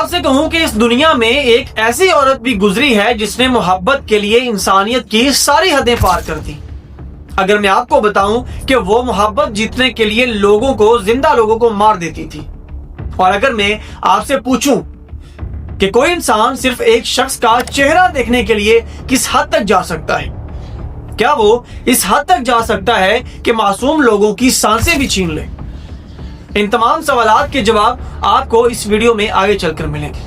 آپ سے کہوں کہ اس دنیا میں ایک ایسی عورت بھی گزری ہے جس نے محبت کے لیے انسانیت کی ساری حدیں پار کر دی۔ اگر میں آپ کو بتاؤں کہ وہ محبت جیتنے کے لیے لوگوں کو، زندہ لوگوں کو مار دیتی تھی، اور اگر میں آپ سے پوچھوں کہ کوئی انسان صرف ایک شخص کا چہرہ دیکھنے کے لیے کس حد تک جا سکتا ہے، کیا وہ اس حد تک جا سکتا ہے کہ معصوم لوگوں کی سانسیں بھی چھین لے؟ ان تمام سوالات کے جواب آپ کو اس ویڈیو میں آگے چل کر ملیں گے۔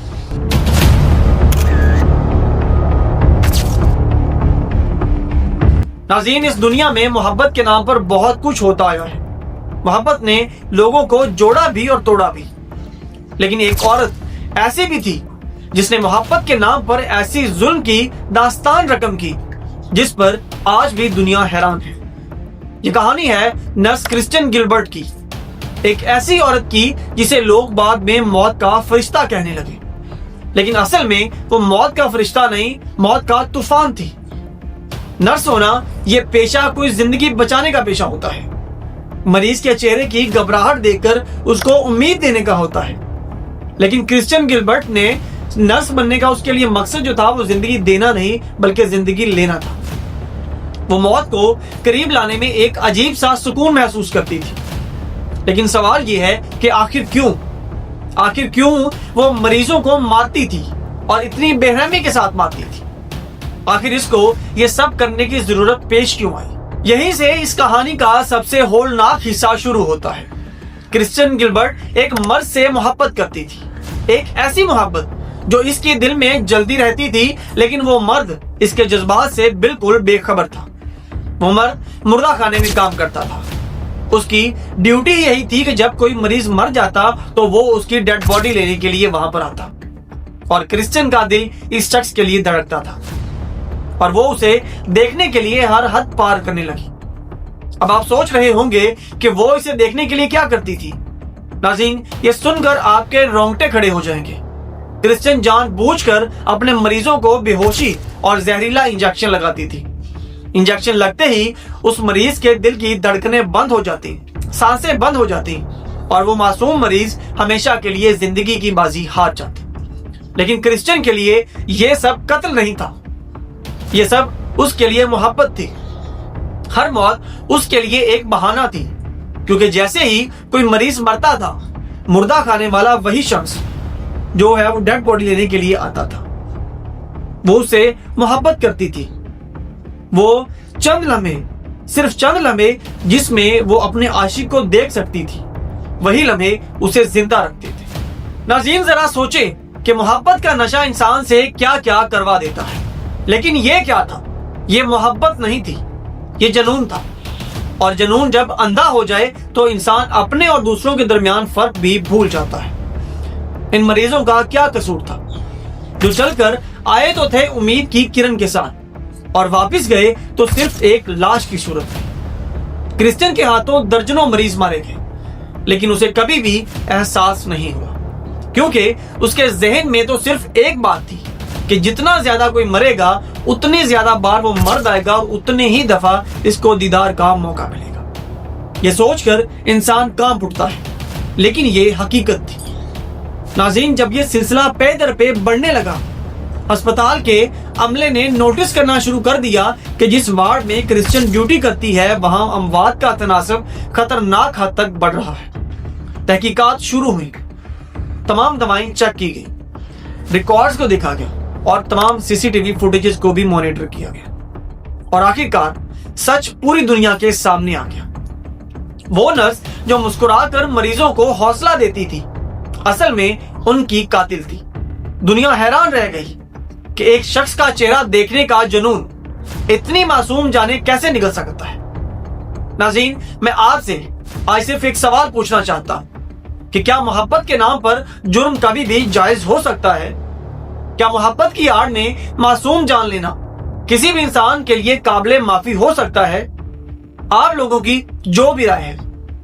ناظرین، اس دنیا میں محبت کے نام پر بہت کچھ ہوتا آیا ہے۔ محبت نے لوگوں کو جوڑا بھی اور توڑا بھی، لیکن ایک عورت ایسی بھی تھی جس نے محبت کے نام پر ایسی ظلم کی داستان رقم کی جس پر آج بھی دنیا حیران ہے۔ یہ کہانی ہے نرس کرسٹین گلبرٹ کی، ایک ایسی عورت کی جسے لوگ بعد میں موت کا فرشتہ کہنے لگے، لیکن اصل میں وہ موت کا فرشتہ نہیں، موت کا طوفان تھی۔ نرس ہونا یہ پیشہ کوئی زندگی بچانے کا پیشہ ہوتا ہے، مریض کے چہرے کی گھبراہٹ دیکھ کر اس کو امید دینے کا ہوتا ہے، لیکن کرسٹین گلبرٹ نے نرس بننے کا اس کے لیے مقصد جو تھا وہ زندگی دینا نہیں بلکہ زندگی لینا تھا۔ وہ موت کو قریب لانے میں ایک عجیب سا سکون محسوس کرتی تھی، لیکن سوال یہ ہے کہ آخر کیوں وہ مریضوں کو مارتی تھی اور اتنی بے رحمی کے ساتھ مارتی تھی؟ آخر اس کو یہ سب کرنے کی ضرورت پیش کیوں آئی؟ یہیں سے اس کہانی کا سب سے ہولناک حصہ شروع ہوتا ہے۔ کرسٹین گلبرٹ ایک مرد سے محبت کرتی تھی، ایک ایسی محبت جو اس کے دل میں جلدی رہتی تھی، لیکن وہ مرد اس کے جذبات سے بالکل بے خبر تھا۔ وہ مرد مردہ خانے میں کام کرتا تھا، اس کی ڈیوٹی یہی تھی کہ جب کوئی مریض مر جاتا تو وہ اس کی ڈیڈ باڈی لینے کے لیے وہاں پر آتا، اور کرسٹین کا دل اس شخص کے لیے دھڑکتا تھا اور وہ اسے دیکھنے کے لیے ہر حد پار کرنے لگی۔ اب آپ سوچ رہے ہوں گے کہ وہ اسے دیکھنے کے لیے کیا کرتی تھی۔ ناظرین، یہ سن کر آپ کے رونگٹے کھڑے ہو جائیں گے۔ کرسٹین جان بوجھ کر اپنے مریضوں کو بے ہوشی اور زہریلا انجیکشن لگاتی تھی۔ انجیکشن لگتے ہی اس مریض کے دل کی دھڑکنیں بند ہو جاتی، سانسیں بند ہو جاتی اور وہ معصوم مریض ہمیشہ کے لیے زندگی کی بازی ہار جاتا۔ لیکن کرسٹین کے لیے یہ سب قتل نہیں تھا، یہ سب اس کے لیے محبت تھی۔ ہر موت اس کے لیے ایک بہانہ تھی، کیونکہ جیسے ہی کوئی مریض مرتا تھا، مردہ خانے والا وہی شخص جو ہے وہ ڈیڈ باڈی لینے کے لیے آتا تھا۔ وہ اسے محبت کرتی تھی۔ وہ چند لمحے، صرف چند لمحے جس میں وہ اپنے عاشق کو دیکھ سکتی تھی، وہی لمحے اسے زندہ رکھتے تھے۔ ناظرین، ذرا سوچیں کہ محبت کا نشہ انسان سے کیا کیا کروا دیتا ہے، لیکن یہ کیا تھا؟ یہ محبت نہیں تھی، یہ جنون تھا، اور جنون جب اندھا ہو جائے تو انسان اپنے اور دوسروں کے درمیان فرق بھی بھول جاتا ہے۔ ان مریضوں کا کیا قصور تھا جو چل کر آئے تو تھے امید کی کرن کے ساتھ، اور واپس گئے تو صرف ایک لاش کی صورت میں۔ کرسٹین کے ہاتھوں درجنوں مریض مارے گئے، لیکن اسے کبھی بھی احساس نہیں ہوا، کیونکہ اس کے ذہن میں تو صرف ایک بات تھی کہ جتنا زیادہ کوئی مرے گا اتنی زیادہ بار وہ مر جائے گا اور اتنے ہی دفعہ اس کو دیدار کا موقع ملے گا۔ یہ سوچ کر انسان کانپ اٹھتا ہے، لیکن یہ حقیقت تھی۔ ناظرین، جب یہ سلسلہ پے در پے بڑھنے لگا، ہسپتال کے عملے نے نوٹس کرنا شروع کر دیا کہ جس وارڈ میں کرسٹین ڈیوٹی کرتی ہے وہاں اموات کا تناسب خطرناک حد تک بڑھ رہا ہے۔ تحقیقات شروع ہوئی، تمام دوائیں چیک کی گئی، ریکارڈز کو دیکھا گیا اور تمام سی سی ٹی وی فوٹیجز کو بھی مانیٹر کیا گیا، اور آخرکار سچ پوری دنیا کے سامنے آ گیا۔ وہ نرس جو مسکرا کر مریضوں کو حوصلہ دیتی تھی، اصل میں ان کی قاتل تھی۔ دنیا حیران رہ گئی کہ ایک شخص کا چہرہ دیکھنے کا جنون اتنی معصوم جانیں کیسے نکل سکتا ہے۔ ناظرین، میں آپ سے آج صرف ایک سوال پوچھنا چاہتا ہوں کہ کیا محبت کے نام پر جرم کبھی بھی جائز ہو سکتا ہے؟ کیا محبت کی آڑ میں معصوم جان لینا کسی بھی انسان کے لیے قابل معافی ہو سکتا ہے؟ آپ لوگوں کی جو بھی رائے ہے،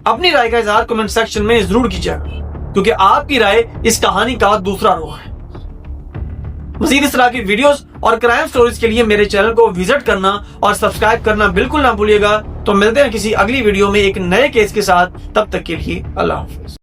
اپنی رائے کا اظہار کمنٹ سیکشن میں ضرور کیجیے گا، کیونکہ آپ کی رائے اس کہانی کا دوسرا رخ ہے۔ مزید اس طرح کی ویڈیوز اور کرائم سٹوریز کے لیے میرے چینل کو وزٹ کرنا اور سبسکرائب کرنا بالکل نہ بھولیے گا۔ تو ملتے ہیں کسی اگلی ویڈیو میں ایک نئے کیس کے ساتھ، تب تک کے لیے اللہ حافظ۔